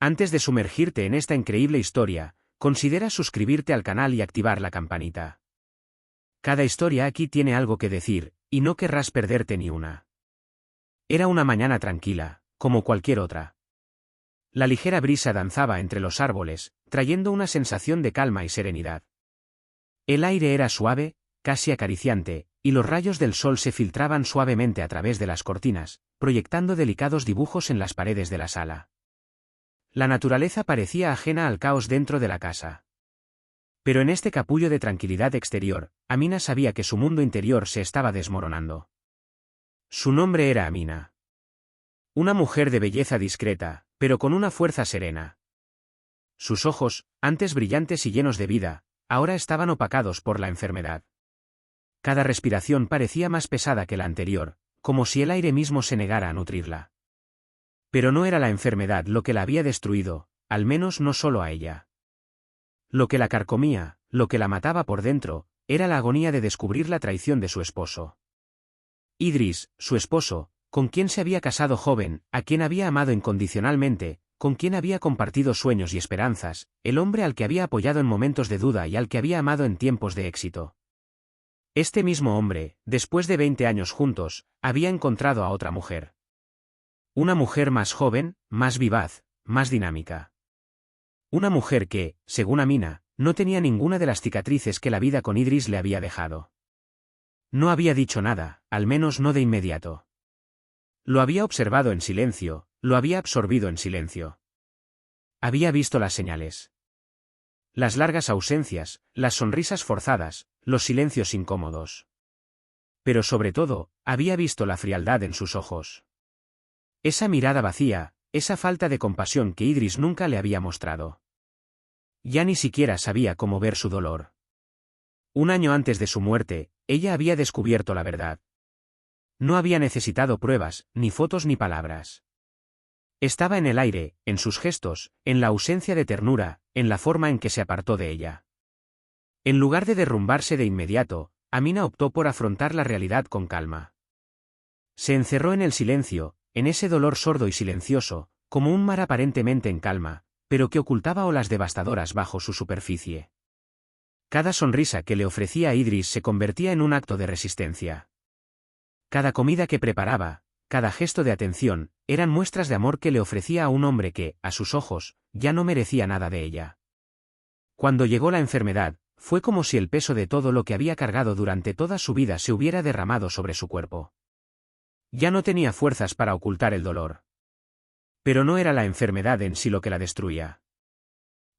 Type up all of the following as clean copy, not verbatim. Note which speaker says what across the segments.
Speaker 1: Antes de sumergirte en esta increíble historia, considera suscribirte al canal y activar la campanita. Cada historia aquí tiene algo que decir, y no querrás perderte ni una. Era una mañana tranquila, como cualquier otra. La ligera brisa danzaba entre los árboles, trayendo una sensación de calma y serenidad. El aire era suave, casi acariciante, y los rayos del sol se filtraban suavemente a través de las cortinas, proyectando delicados dibujos en las paredes de la sala. La naturaleza parecía ajena al caos dentro de la casa. Pero en este capullo de tranquilidad exterior, Amina sabía que su mundo interior se estaba desmoronando. Su nombre era Amina. Una mujer de belleza discreta, pero con una fuerza serena. Sus ojos, antes brillantes y llenos de vida, ahora estaban opacados por la enfermedad. Cada respiración parecía más pesada que la anterior, como si el aire mismo se negara a nutrirla. Pero no era la enfermedad lo que la había destruido, al menos no solo a ella. Lo que la carcomía, lo que la mataba por dentro, era la agonía de descubrir la traición de su esposo. Idris, su esposo, con quien se había casado joven, a quien había amado incondicionalmente, con quien había compartido sueños y esperanzas, el hombre al que había apoyado en momentos de duda y al que había amado en tiempos de éxito. Este mismo hombre, después de 20 años juntos, había encontrado a otra mujer. Una mujer más joven, más vivaz, más dinámica. Una mujer que, según Amina, no tenía ninguna de las cicatrices que la vida con Idris le había dejado. No había dicho nada, al menos no de inmediato. Lo había observado en silencio, lo había absorbido en silencio. Había visto las señales. Las largas ausencias, las sonrisas forzadas, los silencios incómodos. Pero sobre todo, había visto la frialdad en sus ojos. Esa mirada vacía, esa falta de compasión que Idris nunca le había mostrado. Ya ni siquiera sabía cómo ver su dolor. Un año antes de su muerte, ella había descubierto la verdad. No había necesitado pruebas, ni fotos ni palabras. Estaba en el aire, en sus gestos, en la ausencia de ternura, en la forma en que se apartó de ella. En lugar de derrumbarse de inmediato, Amina optó por afrontar la realidad con calma. Se encerró en el silencio, en ese dolor sordo y silencioso, como un mar aparentemente en calma, pero que ocultaba olas devastadoras bajo su superficie. Cada sonrisa que le ofrecía a Idris se convertía en un acto de resistencia. Cada comida que preparaba, cada gesto de atención, eran muestras de amor que le ofrecía a un hombre que, a sus ojos, ya no merecía nada de ella. Cuando llegó la enfermedad, fue como si el peso de todo lo que había cargado durante toda su vida se hubiera derramado sobre su cuerpo. Ya no tenía fuerzas para ocultar el dolor. Pero no era la enfermedad en sí lo que la destruía.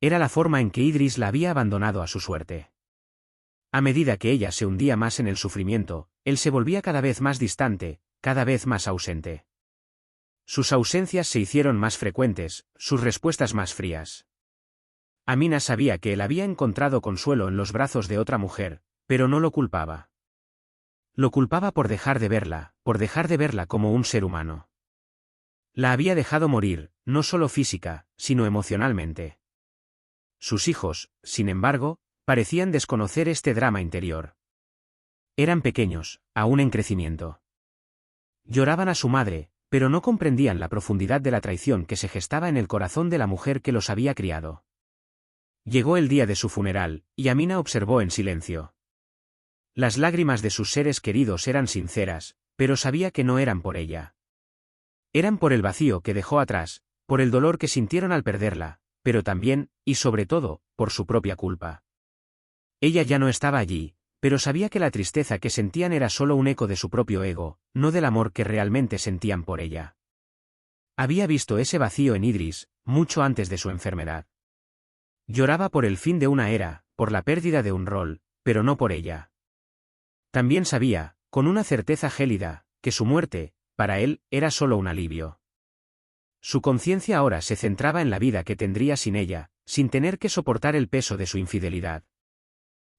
Speaker 1: Era la forma en que Idris la había abandonado a su suerte. A medida que ella se hundía más en el sufrimiento, él se volvía cada vez más distante, cada vez más ausente. Sus ausencias se hicieron más frecuentes, sus respuestas más frías. Amina sabía que él había encontrado consuelo en los brazos de otra mujer, pero no lo culpaba. Lo culpaba por dejar de verla como un ser humano. La había dejado morir, no solo física, sino emocionalmente. Sus hijos, sin embargo, parecían desconocer este drama interior. Eran pequeños, aún en crecimiento. Lloraban a su madre, pero no comprendían la profundidad de la traición que se gestaba en el corazón de la mujer que los había criado. Llegó el día de su funeral, y Amina observó en silencio. Las lágrimas de sus seres queridos eran sinceras, pero sabía que no eran por ella. Eran por el vacío que dejó atrás, por el dolor que sintieron al perderla, pero también, y sobre todo, por su propia culpa. Ella ya no estaba allí, pero sabía que la tristeza que sentían era solo un eco de su propio ego, no del amor que realmente sentían por ella. Había visto ese vacío en Idris, mucho antes de su enfermedad. Lloraba por el fin de una era, por la pérdida de un rol, pero no por ella. También sabía, con una certeza gélida, que su muerte, para él, era solo un alivio. Su conciencia ahora se centraba en la vida que tendría sin ella, sin tener que soportar el peso de su infidelidad.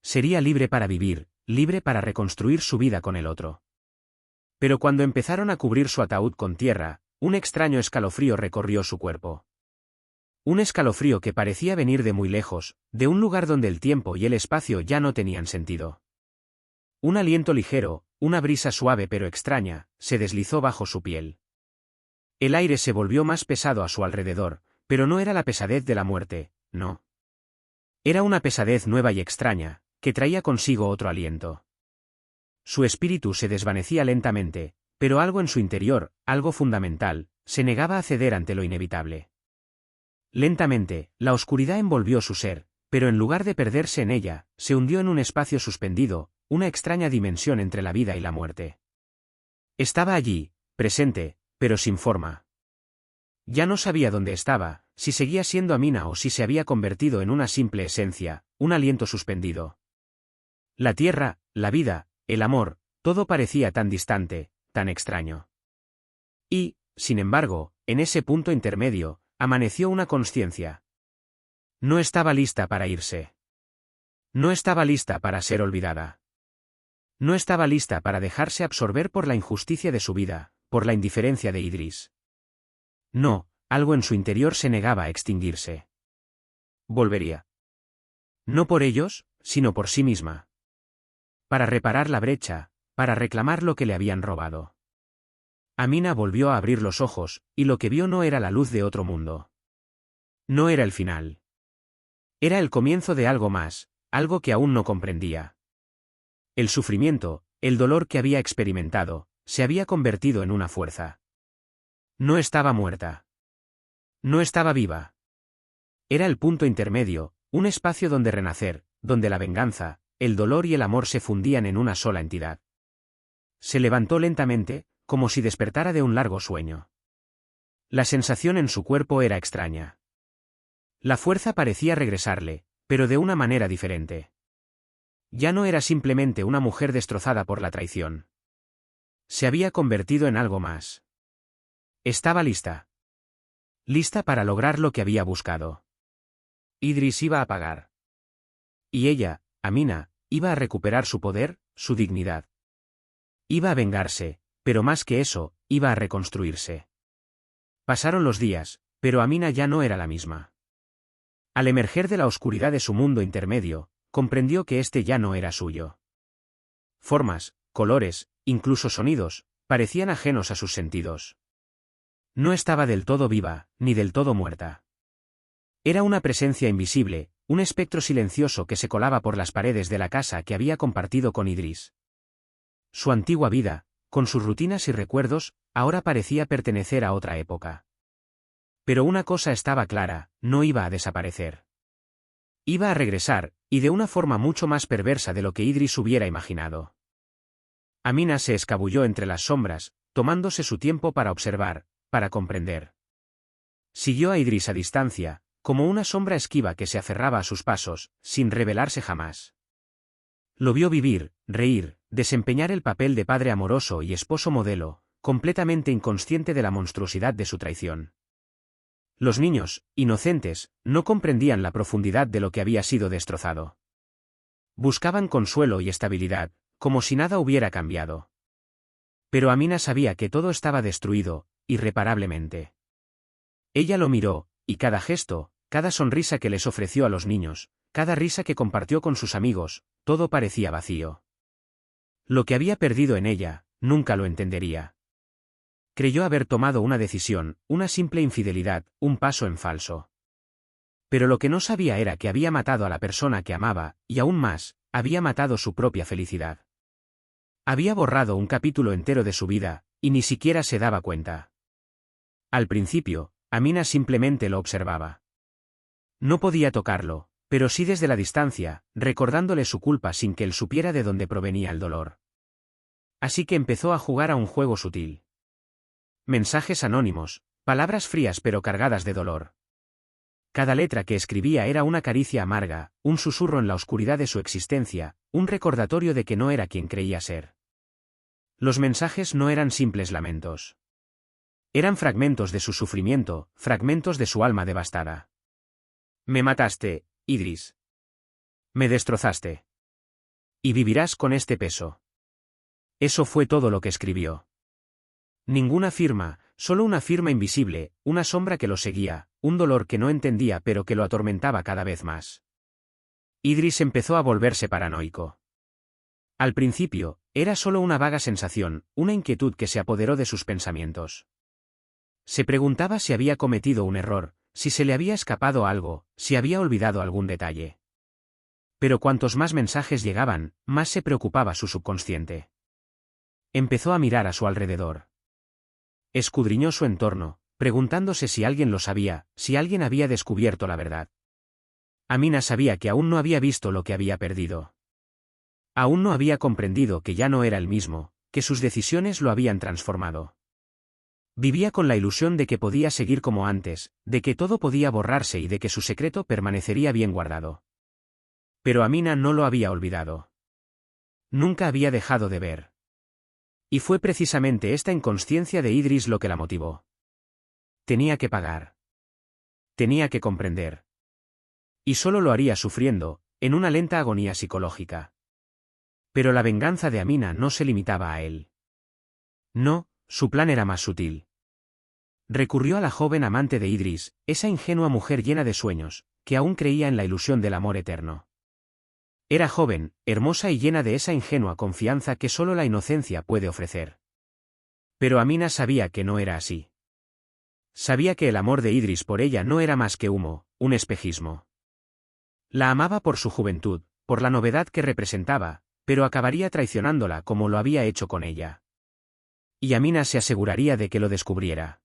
Speaker 1: Sería libre para vivir, libre para reconstruir su vida con el otro. Pero cuando empezaron a cubrir su ataúd con tierra, un extraño escalofrío recorrió su cuerpo. Un escalofrío que parecía venir de muy lejos, de un lugar donde el tiempo y el espacio ya no tenían sentido. Un aliento ligero, una brisa suave pero extraña, se deslizó bajo su piel. El aire se volvió más pesado a su alrededor, Pero no era la pesadez de la muerte, no. Era una pesadez nueva y extraña, que traía consigo otro aliento. Su espíritu se desvanecía lentamente, pero algo en su interior, algo fundamental, se negaba a ceder ante lo inevitable. Lentamente, la oscuridad envolvió su ser, pero en lugar de perderse en ella, se hundió en un espacio suspendido, una extraña dimensión entre la vida y la muerte. Estaba allí, presente, pero sin forma. Ya no sabía dónde estaba, si seguía siendo Amina o si se había convertido en una simple esencia, un aliento suspendido. La tierra, la vida, el amor, todo parecía tan distante, tan extraño. Y, sin embargo, en ese punto intermedio, amaneció una consciencia. No estaba lista para irse. No estaba lista para ser olvidada. No estaba lista para dejarse absorber por la injusticia de su vida, por la indiferencia de Idris. No, algo en su interior se negaba a extinguirse. Volvería. No por ellos, sino por sí misma. Para reparar la brecha, para reclamar lo que le habían robado. Amina volvió a abrir los ojos, y lo que vio no era la luz de otro mundo. No era el final. Era el comienzo de algo más, algo que aún no comprendía. El sufrimiento, el dolor que había experimentado, se había convertido en una fuerza. No estaba muerta. No estaba viva. Era el punto intermedio, un espacio donde renacer, donde la venganza, el dolor y el amor se fundían en una sola entidad. Se levantó lentamente, como si despertara de un largo sueño. La sensación en su cuerpo era extraña. La fuerza parecía regresarle, pero de una manera diferente. Ya no era simplemente una mujer destrozada por la traición. Se había convertido en algo más. Estaba lista. Lista para lograr lo que había buscado. Idris iba a pagar. Y ella, Amina, iba a recuperar su poder, su dignidad. Iba a vengarse, pero más que eso, iba a reconstruirse. Pasaron los días, pero Amina ya no era la misma. Al emerger de la oscuridad de su mundo intermedio, comprendió que este ya no era suyo. Formas, colores, incluso sonidos, parecían ajenos a sus sentidos. No estaba del todo viva, ni del todo muerta. Era una presencia invisible, un espectro silencioso que se colaba por las paredes de la casa que había compartido con Idris. Su antigua vida, con sus rutinas y recuerdos, ahora parecía pertenecer a otra época. Pero una cosa estaba clara, no iba a desaparecer. Iba a regresar, y de una forma mucho más perversa de lo que Idris hubiera imaginado. Amina se escabulló entre las sombras, tomándose su tiempo para observar, para comprender. Siguió a Idris a distancia, como una sombra esquiva que se aferraba a sus pasos, sin rebelarse jamás. Lo vio vivir, reír, desempeñar el papel de padre amoroso y esposo modelo, completamente inconsciente de la monstruosidad de su traición. Los niños, inocentes, no comprendían la profundidad de lo que había sido destrozado. Buscaban consuelo y estabilidad, como si nada hubiera cambiado. Pero Amina sabía que todo estaba destruido, irreparablemente. Ella lo miró, y cada gesto, cada sonrisa que les ofreció a los niños, cada risa que compartió con sus amigos, todo parecía vacío. Lo que había perdido en ella, nunca lo entendería. Creyó haber tomado una decisión, una simple infidelidad, un paso en falso. Pero lo que no sabía era que había matado a la persona que amaba, y aún más, había matado su propia felicidad. Había borrado un capítulo entero de su vida, y ni siquiera se daba cuenta. Al principio, Amina simplemente lo observaba. No podía tocarlo, pero sí desde la distancia, recordándole su culpa sin que él supiera de dónde provenía el dolor. Así que empezó a jugar a un juego sutil. Mensajes anónimos, palabras frías pero cargadas de dolor. Cada letra que escribía era una caricia amarga, un susurro en la oscuridad de su existencia, un recordatorio de que no era quien creía ser. Los mensajes no eran simples lamentos. Eran fragmentos de su sufrimiento, fragmentos de su alma devastada. Me mataste, Idris. Me destrozaste. Y vivirás con este peso. Eso fue todo lo que escribió. Ninguna firma, solo una firma invisible, una sombra que lo seguía, un dolor que no entendía pero que lo atormentaba cada vez más. Idris empezó a volverse paranoico. Al principio, era solo una vaga sensación, una inquietud que se apoderó de sus pensamientos. Se preguntaba si había cometido un error, si se le había escapado algo, si había olvidado algún detalle. Pero cuantos más mensajes llegaban, más se preocupaba su subconsciente. Empezó a mirar a su alrededor. Escudriñó su entorno, preguntándose si alguien lo sabía, si alguien había descubierto la verdad. Amina sabía que aún no había visto lo que había perdido. Aún no había comprendido que ya no era el mismo, que sus decisiones lo habían transformado. Vivía con la ilusión de que podía seguir como antes, de que todo podía borrarse y de que su secreto permanecería bien guardado. Pero Amina no lo había olvidado. Nunca había dejado de ver. Y fue precisamente esta inconsciencia de Idris lo que la motivó. Tenía que pagar. Tenía que comprender. Y solo lo haría sufriendo, en una lenta agonía psicológica. Pero la venganza de Amina no se limitaba a él. No, su plan era más sutil. Recurrió a la joven amante de Idris, esa ingenua mujer llena de sueños, que aún creía en la ilusión del amor eterno. Era joven, hermosa y llena de esa ingenua confianza que solo la inocencia puede ofrecer. Pero Amina sabía que no era así. Sabía que el amor de Idris por ella no era más que humo, un espejismo. La amaba por su juventud, por la novedad que representaba, pero acabaría traicionándola como lo había hecho con ella. Y Amina se aseguraría de que lo descubriera.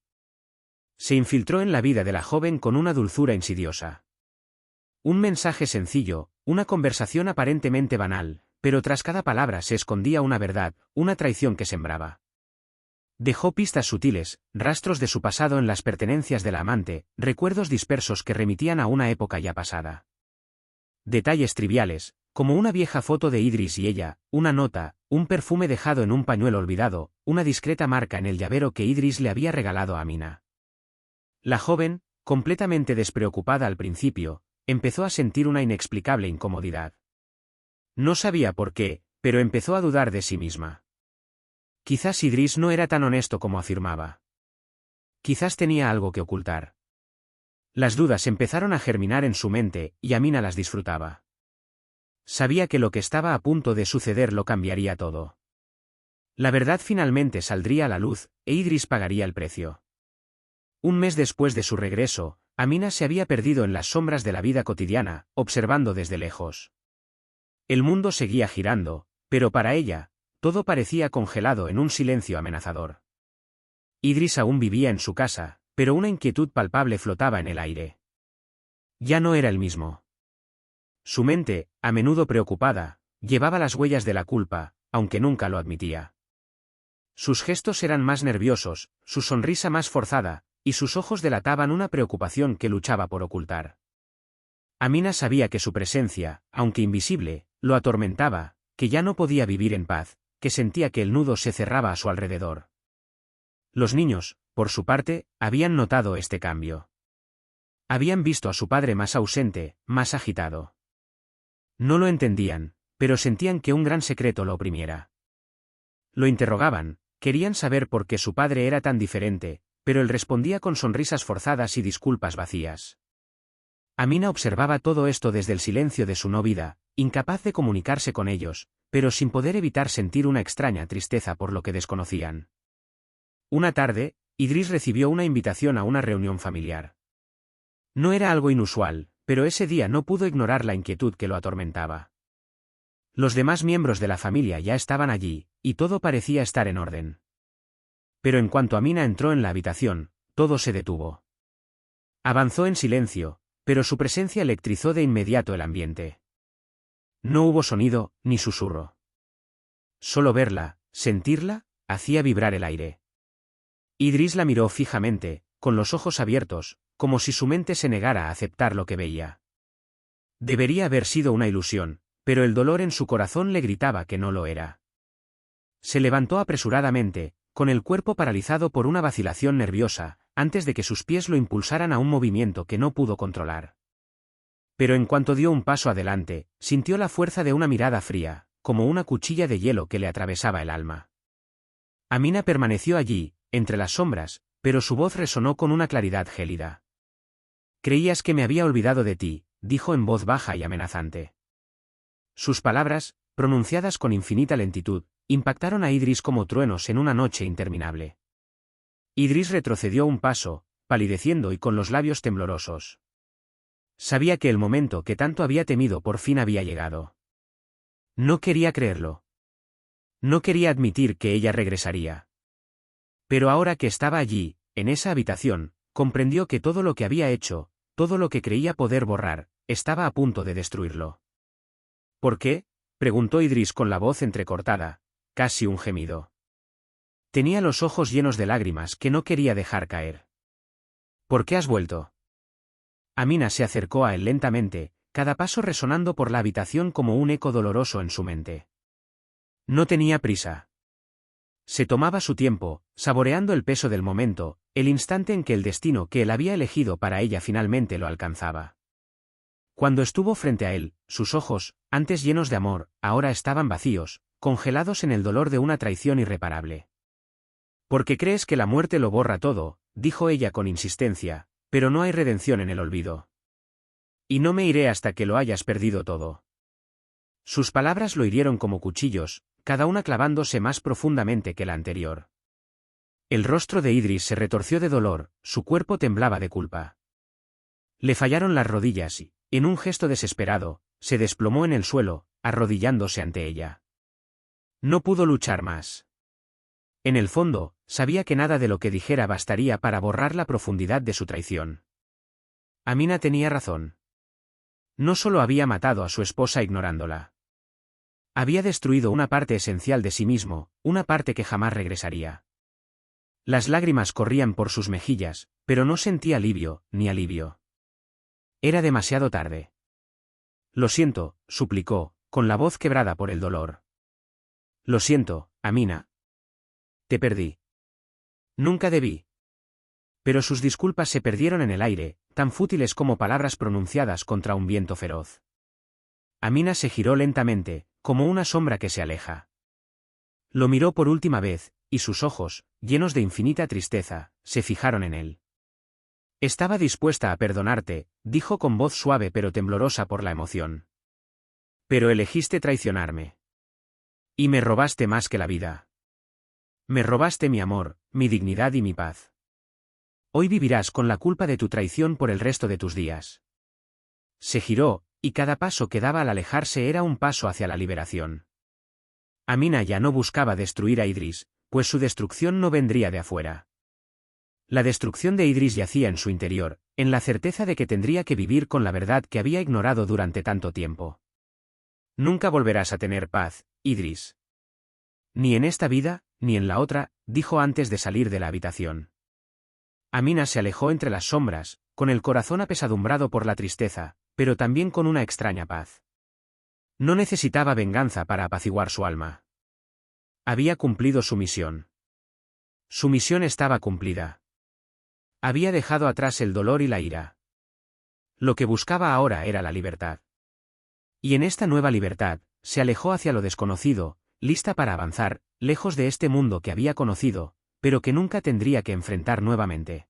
Speaker 1: Se infiltró en la vida de la joven con una dulzura insidiosa. Un mensaje sencillo, una conversación aparentemente banal, pero tras cada palabra se escondía una verdad, una traición que sembraba. Dejó pistas sutiles, rastros de su pasado en las pertenencias de la amante, recuerdos dispersos que remitían a una época ya pasada. Detalles triviales, como una vieja foto de Idris y ella, una nota, un perfume dejado en un pañuelo olvidado, una discreta marca en el llavero que Idris le había regalado a Amina. La joven, completamente despreocupada al principio, empezó a sentir una inexplicable incomodidad. No sabía por qué, pero empezó a dudar de sí misma. Quizás Idris no era tan honesto como afirmaba. Quizás tenía algo que ocultar. Las dudas empezaron a germinar en su mente, y Amina las disfrutaba. Sabía que lo que estaba a punto de suceder lo cambiaría todo. La verdad finalmente saldría a la luz, e Idris pagaría el precio. Un mes después de su regreso, Amina se había perdido en las sombras de la vida cotidiana, observando desde lejos. El mundo seguía girando, pero para ella, todo parecía congelado en un silencio amenazador. Idris aún vivía en su casa, pero una inquietud palpable flotaba en el aire. Ya no era el mismo. Su mente, a menudo preocupada, llevaba las huellas de la culpa, aunque nunca lo admitía. Sus gestos eran más nerviosos, su sonrisa más forzada, y sus ojos delataban una preocupación que luchaba por ocultar. Amina sabía que su presencia, aunque invisible, lo atormentaba, que ya no podía vivir en paz, que sentía que el nudo se cerraba a su alrededor. Los niños, por su parte, habían notado este cambio. Habían visto a su padre más ausente, más agitado. No lo entendían, pero sentían que un gran secreto lo oprimiera. Lo interrogaban, querían saber por qué su padre era tan diferente, pero él respondía con sonrisas forzadas y disculpas vacías. Amina observaba todo esto desde el silencio de su no vida, incapaz de comunicarse con ellos, pero sin poder evitar sentir una extraña tristeza por lo que desconocían. Una tarde, Idris recibió una invitación a una reunión familiar. No era algo inusual, pero ese día no pudo ignorar la inquietud que lo atormentaba. Los demás miembros de la familia ya estaban allí, y todo parecía estar en orden. Pero en cuanto Amina entró en la habitación, todo se detuvo. Avanzó en silencio, pero su presencia electrizó de inmediato el ambiente. No hubo sonido, ni susurro. Solo verla, sentirla, hacía vibrar el aire. Idris la miró fijamente, con los ojos abiertos, como si su mente se negara a aceptar lo que veía. Debería haber sido una ilusión, pero el dolor en su corazón le gritaba que no lo era. Se levantó apresuradamente, con el cuerpo paralizado por una vacilación nerviosa, antes de que sus pies lo impulsaran a un movimiento que no pudo controlar. Pero en cuanto dio un paso adelante, sintió la fuerza de una mirada fría, como una cuchilla de hielo que le atravesaba el alma. Amina permaneció allí, entre las sombras, pero su voz resonó con una claridad gélida. «Creías que me había olvidado de ti», dijo en voz baja y amenazante. Sus palabras, pronunciadas con infinita lentitud, impactaron a Idris como truenos en una noche interminable. Idris retrocedió un paso, palideciendo y con los labios temblorosos. Sabía que el momento que tanto había temido por fin había llegado. No quería creerlo. No quería admitir que ella regresaría. Pero ahora que estaba allí, en esa habitación, comprendió que todo lo que había hecho, todo lo que creía poder borrar, estaba a punto de destruirlo. ¿Por qué?, preguntó Idris con la voz entrecortada, casi un gemido. Tenía los ojos llenos de lágrimas que no quería dejar caer. ¿Por qué has vuelto? Amina se acercó a él lentamente, cada paso resonando por la habitación como un eco doloroso en su mente. No tenía prisa. Se tomaba su tiempo, saboreando el peso del momento, el instante en que el destino que él había elegido para ella finalmente lo alcanzaba. Cuando estuvo frente a él, sus ojos, antes llenos de amor, ahora estaban vacíos, congelados en el dolor de una traición irreparable. «Porque crees que la muerte lo borra todo», dijo ella con insistencia, «pero no hay redención en el olvido. Y no me iré hasta que lo hayas perdido todo». Sus palabras lo hirieron como cuchillos, cada una clavándose más profundamente que la anterior. El rostro de Idris se retorció de dolor, su cuerpo temblaba de culpa. Le fallaron las rodillas y, en un gesto desesperado, se desplomó en el suelo, arrodillándose ante ella. No pudo luchar más. En el fondo, sabía que nada de lo que dijera bastaría para borrar la profundidad de su traición. Amina tenía razón. No solo había matado a su esposa ignorándola. Había destruido una parte esencial de sí mismo, una parte que jamás regresaría. Las lágrimas corrían por sus mejillas, pero no sentía alivio, ni alivio. Era demasiado tarde. «Lo siento», suplicó, con la voz quebrada por el dolor. «Lo siento, Amina. Te perdí. Nunca debí». Pero sus disculpas se perdieron en el aire, tan fútiles como palabras pronunciadas contra un viento feroz. Amina se giró lentamente, como una sombra que se aleja. Lo miró por última vez, y sus ojos, llenos de infinita tristeza, se fijaron en él. «Estaba dispuesta a perdonarte», dijo con voz suave pero temblorosa por la emoción. «Pero elegiste traicionarme. Y me robaste más que la vida. Me robaste mi amor, mi dignidad y mi paz. Hoy vivirás con la culpa de tu traición por el resto de tus días». Se giró, y cada paso que daba al alejarse era un paso hacia la liberación. Amina ya no buscaba destruir a Idris, pues su destrucción no vendría de afuera. La destrucción de Idris yacía en su interior, en la certeza de que tendría que vivir con la verdad que había ignorado durante tanto tiempo. «Nunca volverás a tener paz, Idris. Ni en esta vida, ni en la otra», dijo antes de salir de la habitación. Amina se alejó entre las sombras, con el corazón apesadumbrado por la tristeza, pero también con una extraña paz. No necesitaba venganza para apaciguar su alma. Había cumplido su misión. Su misión estaba cumplida. Había dejado atrás el dolor y la ira. Lo que buscaba ahora era la libertad. Y en esta nueva libertad, se alejó hacia lo desconocido, lista para avanzar, lejos de este mundo que había conocido, pero que nunca tendría que enfrentar nuevamente.